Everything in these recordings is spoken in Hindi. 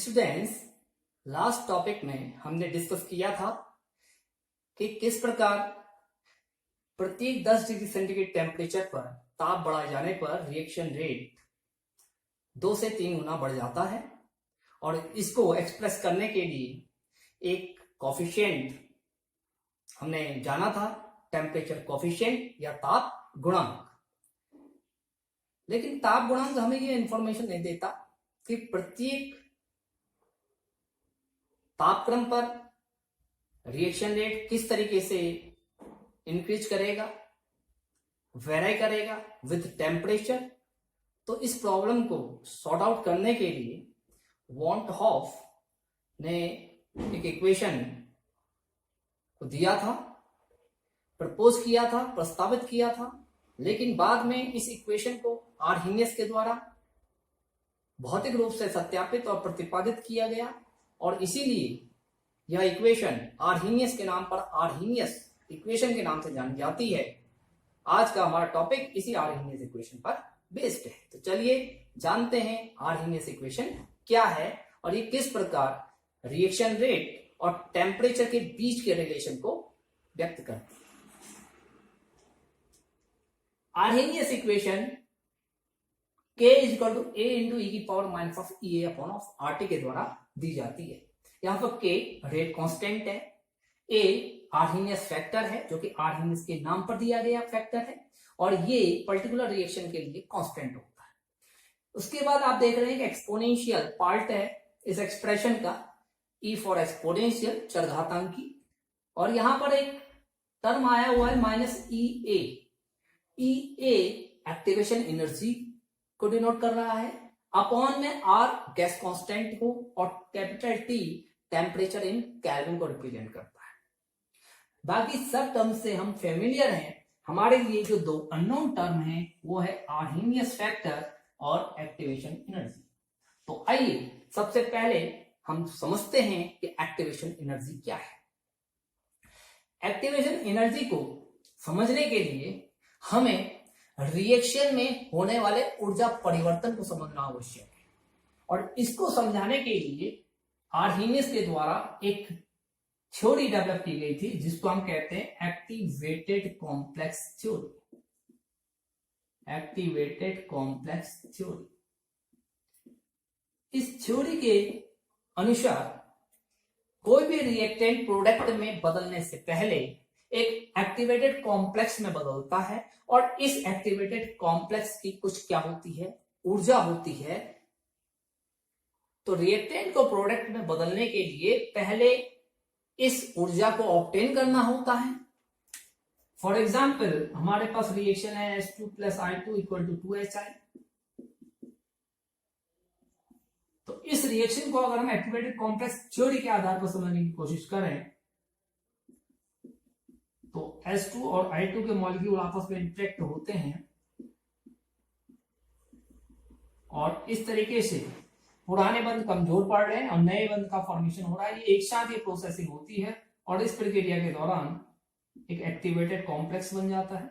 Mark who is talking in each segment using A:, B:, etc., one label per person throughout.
A: स्टूडेंट्स, लास्ट टॉपिक में हमने डिस्कस किया था कि किस प्रकार प्रत्येक 10 डिग्री सेंटीग्रेड टेम्परेचर पर ताप बढ़ाए जाने पर रिएक्शन रेट 2 से 3 गुना बढ़ जाता है और इसको एक्सप्रेस करने के लिए एक कॉफिशिएंट हमने जाना था, टेम्परेचर कॉफिशिएंट या ताप गुणांक। लेकिन ताप गुणांक हमें ये इंफॉर्मेशन नहीं देता कि प्रत्येक तापक्रम पर रिएक्शन रेट किस तरीके से इंक्रीज करेगा, वेरी करेगा विथ टेम्परेचर। तो इस प्रॉब्लम को सॉर्ट आउट करने के लिए वॉन हॉफ ने एक इक्वेशन को दिया था, प्रपोज किया था, प्रस्तावित किया था, लेकिन बाद में इस इक्वेशन को आर्हीनियस के द्वारा भौतिक रूप से सत्यापित और प्रतिपादित किया गया और इसीलिए यह इक्वेशन आर्हीनियस के नाम पर, आर्हीनियस इक्वेशन के नाम से जानी जाती है। आज का हमारा टॉपिक इसी आर्हीनियस इक्वेशन पर बेस्ड है। तो चलिए जानते हैं आर्हीनियस इक्वेशन क्या है और ये किस प्रकार रिएक्शन रेट और टेम्परेचर के बीच के रिलेशन को व्यक्त करती है। Arrhenius equation K = A × e⁻⁻⁸ के द्वारा दी जाती है। यहां पर K रेट कांस्टेंट है, A आर्हीनियस फैक्टर है जो कि आर्हीनियस के नाम पर दिया गया फैक्टर है और ये पर्टिकुलर रिएक्शन के लिए कांस्टेंट होता है। उसके बाद आप देख रहे हैं कि एक्सपोनेंशियल पार्ट है इस एक्सप्रेशन का, E फॉर एक्सपोनेंशियल, चरघातांकी, और यहां पर एक टर्म आया हुआ है -EA। EA एक्टिवेशन एनर्जी को डिनोट कर रहा है, अपॉन में R गैस कांस्टेंट को और capital T temperature in kelvin को रिप्रेजेंट करता है। बाकी सब टर्म से हम फेमिलियर हैं। हमारे लिए जो दो अननोन टर्म हैं वो है आर्हीनियस फैक्टर और एक्टिवेशन एनर्जी। तो आइए सबसे पहले हम समझते हैं कि एक्टिवेशन एनर्जी क्या है। एक्टिवेशन एनर्जी को समझने के लिए हमें रिएक्शन में होने वाले ऊर्जा परिवर्तन को समझना आवश्यक है और इसको समझाने के लिए आर्हीनियस के द्वारा एक थ्योरी डेवलप की गई थी जिसको हम कहते हैं activated complex theory. Activated complex theory. इस थ्योरी के अनुसार कोई भी रिएक्टेंट प्रोडक्ट में बदलने से पहले एक एक्टिवेटेड कॉम्प्लेक्स में बदलता है और इस एक्टिवेटेड कॉम्प्लेक्स की कुछ क्या होती है, ऊर्जा होती है। तो रिएक्टेंट को प्रोडक्ट में बदलने के लिए पहले इस ऊर्जा को ऑब्टेन करना होता है। फॉर एग्जाम्पल हमारे पास रिएक्शन है H2 + I2 = 2HI। तो इस रिएक्शन को अगर हम एक्टिवेटेड कॉम्प्लेक्स थ्योरी के आधार पर समझने की कोशिश करें तो H2 और I2 के मॉलिक्यूल आपस में इंटरेक्ट होते हैं और इस तरीके से पुराने बंध कमजोर पड़ रहे हैं और नए बंध का फॉर्मेशन हो रहा है। ये एक साथ ये प्रोसेसिंग होती है और इस प्रक्रिया के दौरान एक एक्टिवेटेड कॉम्प्लेक्स बन जाता है।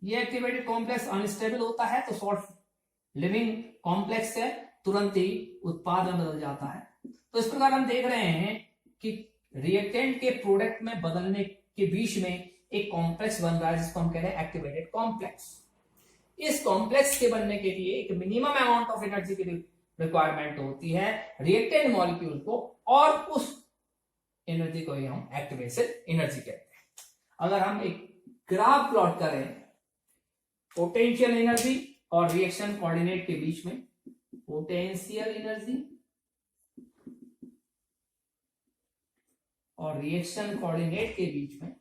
A: ये एक्टिवेटेड कॉम्प्लेक्स अनस्टेबल होता है तो शॉर्ट लिविंग कॉम्प्लेक्स से तुरंत ही उत्पाद में बदल जाता है। तो इस प्रकार हम देख रहे हैं कि रिएक्टेंट के प्रोडक्ट में बदलने के बीच में एक कॉम्प्लेक्स बन रहा है जिसको हम कह रहे हैं एक्टिवेटेड कॉम्प्लेक्स। इस कॉम्प्लेक्स के बनने के लिए एक मिनिमम अमाउंट ऑफ एनर्जी की रिक्वायरमेंट होती है रिएक्टेंट मॉलिक्यूल को और उस एनर्जी को ही हम एक्टिवेशन एनर्जी कहते हैं। अगर हम एक ग्राफ प्लॉट करें पोटेंशियल एनर्जी और रिएक्शन कोऑर्डिनेट के बीच में, पोटेंशियल एनर्जी और रिएक्शन कोऑर्डिनेट के बीच में,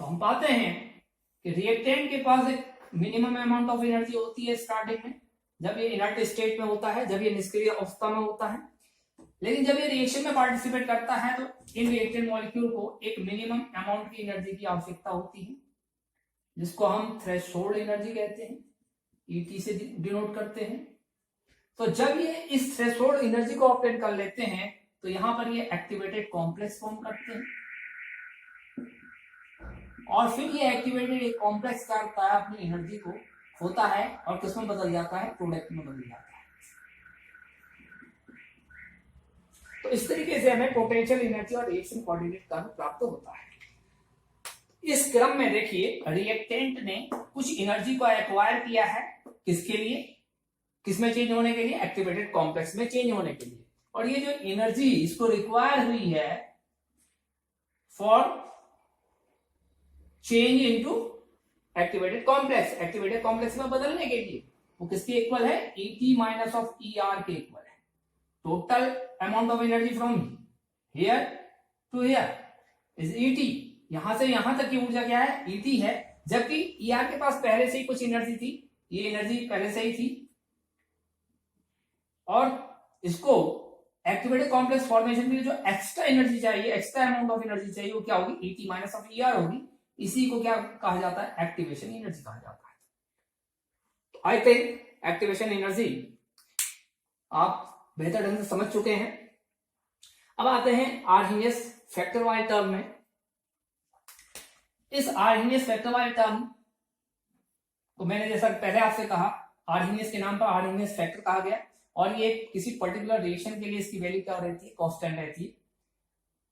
A: तो हम पाते हैं कि रिएक्टेंट के पास एक मिनिमम अमाउंट ऑफ एनर्जी होती है स्टार्टिंग में, जब ये इनर्ट स्टेट में होता है, जब ये निष्क्रिय अवस्था में होता है। लेकिन जब ये रिएक्शन में पार्टिसिपेट करता है तो इन रिएक्टेंट मॉलिक्यूल को एक मिनिमम अमाउंट की एनर्जी की आवश्यकता होती है जिसको हम थ्रेशोल्ड एनर्जी कहते हैं, ET से डिनोट करते हैं। तो जब ये इस थ्रेशोल्ड एनर्जी को ऑब्टेन कर लेते हैं तो यहां पर ये एक्टिवेटेड कॉम्प्लेक्स फॉर्म करते हैं और फिर ये एक्टिवेटेड एक कॉम्प्लेक्स करता है, अपनी एनर्जी को होता है और किसमें बदल जाता है, प्रोडक्ट में बदल जाता है। तो इस तरीके से हमें पोटेंशियल एनर्जी और रिएक्शन कोऑर्डिनेट कर्व प्राप्त होता है। इस क्रम में देखिए रिएक्टेंट ने कुछ एनर्जी को एक्वायर किया है, किसके लिए, किसमें चेंज होने के लिए, एक्टिवेटेड कॉम्प्लेक्स में चेंज होने के लिए। और ये जो एनर्जी इसको रिक्वायर हुई है for change into activated complex में बदलने के लिए, वो किसके इक्वल है, ET माइनस ऑफ ER के इक्वल है। Total amount of energy from here to here is ET, यहां से यहां तक की ऊर्जा क्या है, ET है। जबकि ER के पास पहले से ही कुछ एनर्जी थी, ये एनर्जी पहले से ही थी, और इसको एक्टिवेटेड कॉम्प्लेक्स फॉर्मेशन के लिए जो एक्स्ट्रा एनर्जी चाहिए, एक्स्ट्रा अमाउंट ऑफ एनर्जी चाहिए, वो क्या होगी, ET माइनस ऑफ ER होगी। इसी को क्या कहा जाता है, एक्टिवेशन एनर्जी कहा जाता है। तो आई थिंक एक्टिवेशन एनर्जी आप बेहतर ढंग से समझ चुके हैं। अब आते हैं आर्हीनियस फैक्टर वाले टर्म में। इस आर्हीनियस फैक्टर वाले टर्म तो मैंने जैसा पहले आपसे कहा, आर्हीनियस के नाम पर आर्हीनियस फैक्टर कहा गया, और ये किसी पर्टिकुलर रिएक्शन के लिए इसकी वैल्यू क्या रहती है, कांस्टेंट रहती है।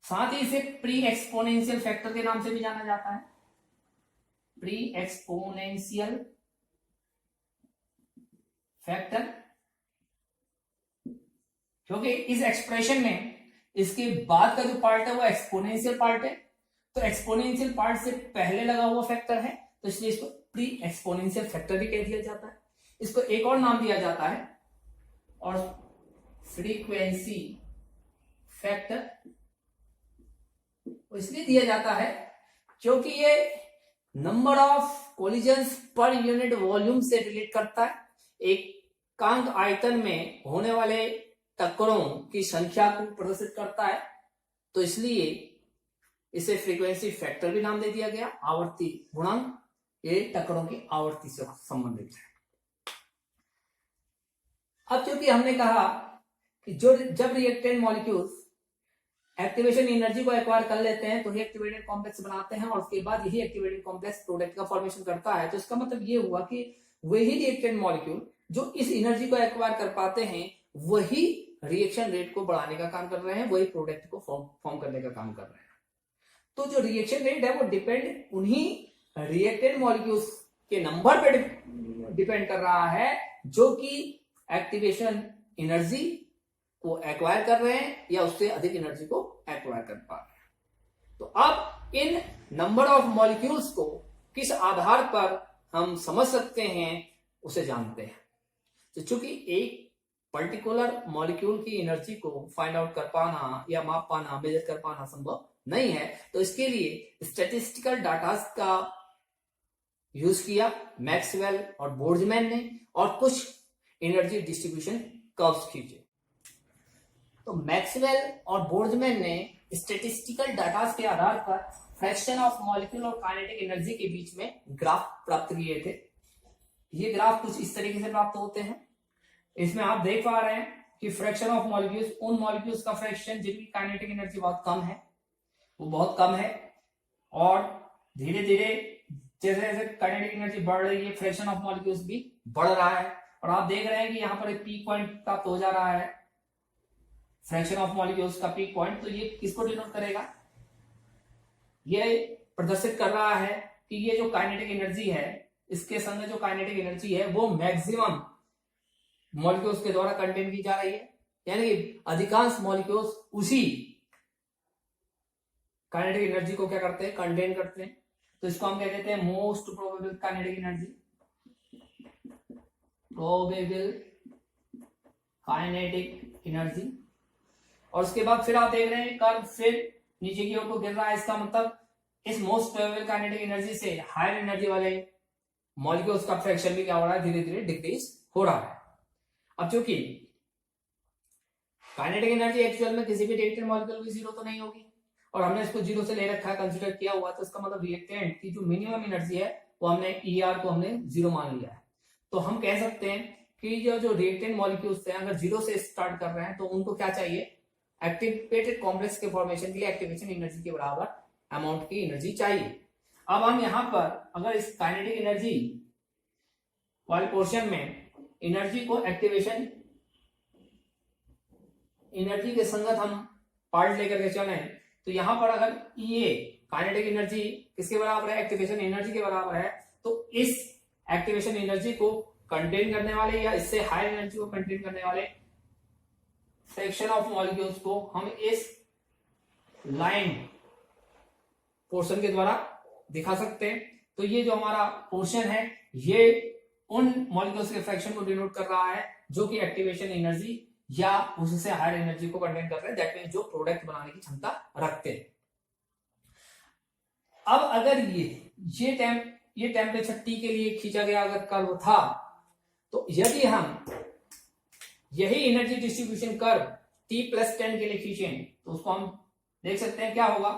A: साथ ही इसे प्री एक्सपोनेंशियल फैक्टर के नाम से भी जाना जाता है, प्री एक्सपोनेंशियल फैक्टर, क्योंकि इस एक्सप्रेशन में इसके बाद का जो पार्ट है वो एक्सपोनेंशियल पार्ट है। तो एक्सपोनेंशियल पार्ट से पहले लगा हुआ फैक्टर है, तो इसलिए इसको प्री एक्सपोनेंशियल फैक्टर भी कह दिया जाता है। इसको एक और नाम दिया जाता है और फ्रीक्वेंसी फैक्टर इसलिए दिया जाता है क्योंकि ये number of collisions per unit volume से रिलेट करता है। एक कांक आयतन में होने वाले टक्करों की संख्या को प्रदर्शित करता है, तो इसलिए इसे फ्रीक्वेंसी फैक्टर भी नाम दे दिया गया। आवर्ती गुणांक ये टक्करों की आवर्ती से संबंधित है। अब क्योंकि हमने कहा कि जब रिएक्टेंट मॉलिक्यूल्स एक्टिवेशन एनर्जी को एक्वायर कर लेते हैं तो ही एक्टिवेटेड कॉम्प्लेक्स बनाते हैं, और उसके बाद यही एक्टिवेटेड कॉम्प्लेक्स प्रोडक्ट का फॉर्मेशन करता है। तो इसका मतलब ये हुआ कि वही रिएक्टेंट मॉलिक्यूल जो इस एनर्जी को एक्वायर कर पाते हैं वही रिएक्शन रेट को बढ़ाने का काम कर रहे हैं, वही प्रोडक्ट को फॉर्म करने का काम कर रहे हैं। तो जो रिएक्शन रेट है वो डिपेंड उन्हीं रिएक्टेंट मॉलिक्यूल्स के नंबर पे डिपेंड कर रहा है जो कि एक्टिवेशन एनर्जी को एक्वायर कर रहे हैं या उससे अधिक एनर्जी को एक्वायर कर पा रहे हैं। तो अब इन नंबर ऑफ मॉलिक्यूल्स को किस आधार पर हम समझ सकते हैं उसे जानते हैं। तो चूंकि एक पर्टिकुलर मॉलिक्यूल की एनर्जी को फाइंड आउट कर पाना या माप पाना, मेजर कर पाना संभव नहीं है, तो इसके लिए स्टैटिस्टिकल डाटा का यूज किया मैक्सवेल और बोल्ट्जमैन ने, और कुछ एनर्जी डिस्ट्रीब्यूशन कर्व्स खींचे। तो मैक्सवेल और बोल्ट्जमैन ने स्टैटिस्टिकल डाटा के आधार पर फ्रैक्शन ऑफ मॉलिक्यूल और काइनेटिक एनर्जी के बीच में ग्राफ प्राप्त किए थे। ये ग्राफ कुछ इस तरीके से प्राप्त होते हैं। इसमें आप देख पा रहे हैं कि फ्रैक्शन ऑफ मॉलिक्यूल्स, उन मॉलिक्यूल्स का फ्रैक्शन जिनकी काइनेटिक एनर्जी बहुत कम है, वो बहुत कम है, और धीरे धीरे जैसे जैसे काइनेटिक एनर्जी बढ़ रही है फ्रैक्शन ऑफ मॉलिक्यूल्स भी बढ़ रहा है। और आप देख रहे हैं कि यहाँ पर एक पीक पॉइंट प्राप्त हो जा रहा है, फ्रैक्शन ऑफ मॉलिक्यूल्स का पीक पॉइंट। तो ये किसको डिनोट करेगा, ये प्रदर्शित कर रहा है कि ये जो काइनेटिक एनर्जी है, इसके संग जो काइनेटिक एनर्जी है वो मैक्सिमम मॉलिक्यूल्स के द्वारा कंटेन की जा रही है, यानी कि अधिकांश मॉलिक्यूल्स उसी काइनेटिक एनर्जी को क्या करते हैं, कंटेन करते हैं। तो इसको हम कह देते हैं most probable kinetic energy, probable kinetic energy. और उसके बाद फिर आप देख रहे हैं कर्व फिर नीचे की ओर को गिर रहा है। इसका मतलब इस मोस्ट प्रोबेबल काइनेटिक एनर्जी से हायर एनर्जी वाले मॉलिक्यूल्स का फ्रैक्शन भी क्या हो रहा है, धीरे धीरे डिक्रीज हो रहा है। अब चूंकि काइनेटिक एनर्जी एक्चुअल में किसी भी रिएक्टेंट मॉलिक्यूल की जीरो तो नहीं होगी, और हमने इसको जीरो से ले रखा है, कंसीडर किया हुआ, तो इसका मतलब रिएक्टेंट की जो मिनिमम एनर्जी है वो हमने ER को हमने जीरो मान लिया है। तो हम कह सकते हैं कि जो रिएक्टेंट मॉलिक्यूल्स हैं अगर जीरो से स्टार्ट कर रहे हैं तो उनको क्या चाहिए, एक्टिवेटेड कॉम्प्लेक्स के फॉर्मेशन के लिए एक्टिवेशन एनर्जी के बराबर अमाउंट की एनर्जी चाहिए। अब हम यहां पर अगर इस काइनेटिक एनर्जी वाले पोर्शन में एनर्जी को एक्टिवेशन एनर्जी के संगत हम पार्ट लेकर के चले, तो यहां पर अगर ये काइनेटिक एनर्जी किसके बराबर है, एक्टिवेशन एनर्जी के बराबर है, तो इस एक्टिवेशन एनर्जी को कंटेन करने वाले या इससे हायर एनर्जी को कंटेन करने वाले फ्रैक्शन ऑफ मॉलिक्यूल्स को हम इस लाइन पोर्शन के द्वारा दिखा सकते हैं। तो ये जो हमारा पोर्शन है ये उन मॉलिक्यूल्स के फ्रैक्शन को डिनोट कर रहा है जो कि एक्टिवेशन एनर्जी या उससे हायर एनर्जी को कंटेन कर रहे हैं, दैट मींस जो प्रोडक्ट बनाने की क्षमता रखते हैं। अब अगर ये टेम्परेचर टी के लिए खींचा गया अगर कर्व था, तो यदि हम यही एनर्जी डिस्ट्रीब्यूशन कर्व T+10 के लिए खींचें तो उसको हम देख सकते हैं क्या होगा,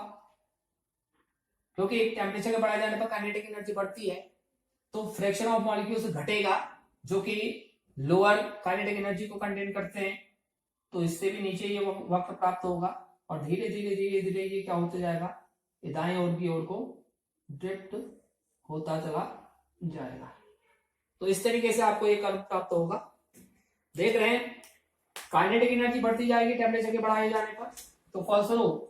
A: क्योंकि टेम्परेचर के बढ़ाए जाने पर काइनेटिक एनर्जी बढ़ती है, तो फ्रैक्शन ऑफ मॉलिक्यूल्स घटेगा जो कि लोअर काइनेटिक एनर्जी को कंटेन करते हैं, तो इससे भी नीचे ये वक्त प्राप्त होगा और धीरे धीरे धीरे धीरे ये क्या होते जाएगा, ये दाएं ओर की ओर को ड्रिफ्ट होता चला जाएगा। तो इस तरीके से आपको ये कर्व प्राप्त होगा। देख रहे हैं काइनेटिक एनर्जी बढ़ती जाएगी टेम्परेचर के बढ़ाए जाने पर, तो फलस्वरूप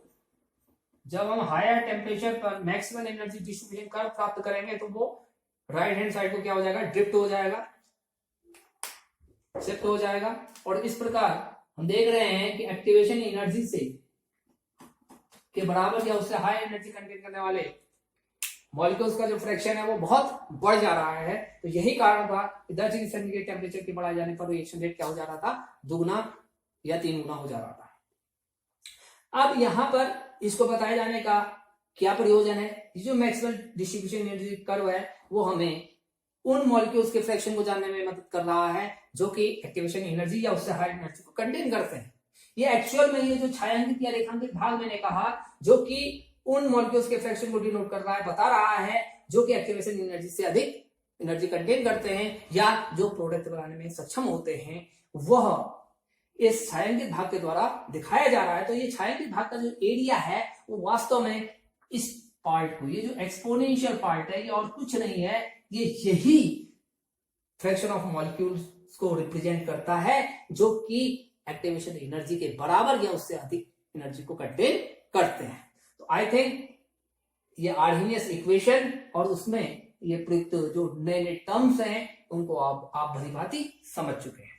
A: जब हम हायर टेम्परेचर पर मैक्सिमम एनर्जी डिस्ट्रीब्यूशन कर्व प्राप्त करेंगे तो वो राइट हैंड साइड को क्या हो जाएगा, ड्रिफ्ट हो जाएगा, शिफ्ट हो जाएगा। और इस प्रकार हम देख रहे हैं कि एक्टिवेशन एनर्जी से के बराबर या उससे हाई एनर्जी कंटेन करने वाले मॉलिक्यूल्स का जो फ्रैक्शन है वो बहुत बढ़ जा रहा है। तो यही कारण था 10 डिग्री सेंटीग्रेड टेम्परेचर के बढ़ाए जाने पर रिएक्शन रेट क्या हो जा रहा था, दुगुना या 3 गुना हो जा रहा था। अब यहां पर इसको बताए जाने का क्या प्रयोजन है, जो मैक्सवेल डिस्ट्रीब्यूशन एनर्जी कर्व है वो हमें उन मॉलिक्यूल्स के फ्रैक्शन को जानने में मदद कर रहा है जो कि एक्टिवेशन एनर्जी या उससे हाई एनर्जी को कंटेन करते हैं। ये एक्चुअल में ये जो छायांकित या रेखांकित भाग मैंने कहा जो कि उन मॉलिक्यूल्स के फ्रैक्शन को डिनोट कर रहा है, बता रहा है जो कि एक्टिवेशन एनर्जी से अधिक एनर्जी कंटेन करते हैं या जो प्रोडक्ट बनाने में सक्षम होते हैं, वह इस छायांकित भाग के द्वारा दिखाया जा रहा है। तो ये छायांकित भाग का जो एरिया है वो वास्तव में इस पार्ट को, ये जो एक्सपोनेंशियल पार्ट है ये और कुछ नहीं है, ये यही फ्रैक्शन ऑफ मॉलिक्यूल्स को रिप्रेजेंट करता है जो कि एक्टिवेशन एनर्जी के बराबर या उससे अधिक एनर्जी को कंटेन करते हैं। तो आई थिंक ये आर्हेनियस इक्वेशन और उसमें ये प्रयुक्त जो नए नए टर्म्स हैं उनको आप भली भांति समझ चुके हैं।